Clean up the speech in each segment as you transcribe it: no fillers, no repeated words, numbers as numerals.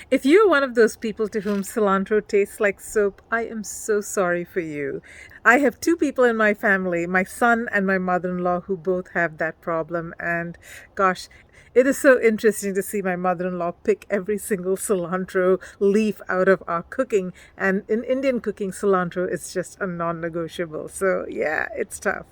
If you're one of those people to whom cilantro tastes like soap, I am so sorry for you. I have two people in my family, my son and my mother-in-law, who both have that problem. And gosh, it is so interesting to see my mother-in-law pick every single cilantro leaf out of our cooking. And in Indian cooking, cilantro is just a non-negotiable. So yeah, it's tough.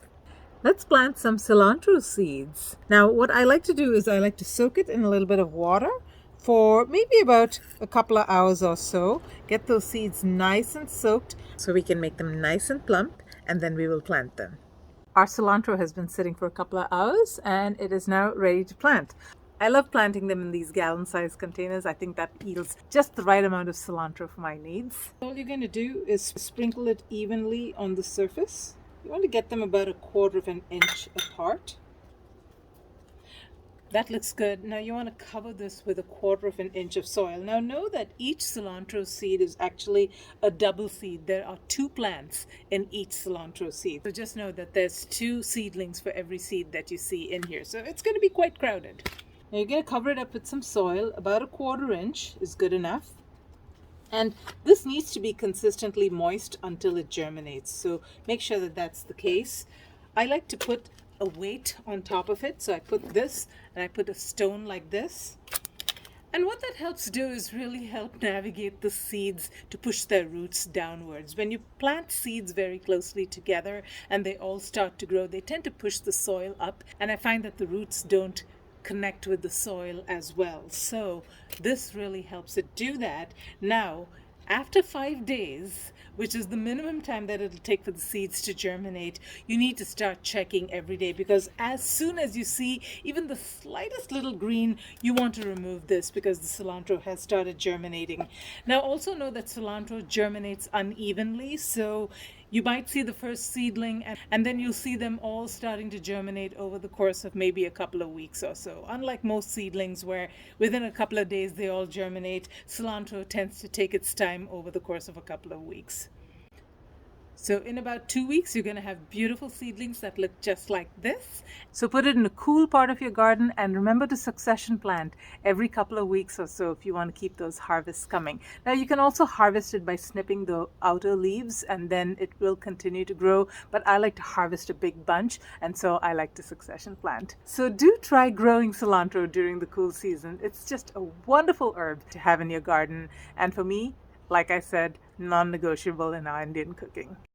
Let's plant some cilantro seeds. Now, what I like to do is I like to soak it in a little bit of water for maybe about a couple of hours or so. Get those seeds nice and soaked so we can make them nice and plump, and then we will plant them. Our cilantro has been sitting for a couple of hours and it is now ready to plant. I love planting them in these gallon-sized containers. I think that yields just the right amount of cilantro for my needs. All you're going to do is sprinkle it evenly on the surface. You want to get them about 1/4 of an inch apart. That looks good. Now you want to cover this with 1/4 of an inch of soil. Now know that each cilantro seed is actually a double seed. There are 2 plants in each cilantro seed. So just know that there's 2 seedlings for every seed that you see in here. So it's going to be quite crowded. Now you're going to cover it up with some soil. About 1/4 inch is good enough. And this needs to be consistently moist until it germinates. So make sure that that's the case. I like to put a weight on top of it. So I put this and I put a stone like this. And what that helps do is really help navigate the seeds to push their roots downwards. When you plant seeds very closely together and they all start to grow, they tend to push the soil up. And I find that the roots don't connect with the soil as well. So this really helps it do that. Now, after 5 days, which is the minimum time that it'll take for the seeds to germinate, you need to start checking every day, because as soon as you see even the slightest little green, you want to remove this because the cilantro has started germinating. Now also know that cilantro germinates unevenly, so you might see the first seedling and then you'll see them all starting to germinate over the course of maybe a couple of weeks or so. Unlike most seedlings where within a couple of days they all germinate, cilantro tends to take its time over the course of a couple of weeks. So in about 2 weeks, you're going to have beautiful seedlings that look just like this. So put it in a cool part of your garden and remember to succession plant every couple of weeks or so if you want to keep those harvests coming. Now you can also harvest it by snipping the outer leaves and then it will continue to grow. But I like to harvest a big bunch and so I like to succession plant. So do try growing cilantro during the cool season. It's just a wonderful herb to have in your garden. And for me, like I said, non-negotiable in our Indian cooking.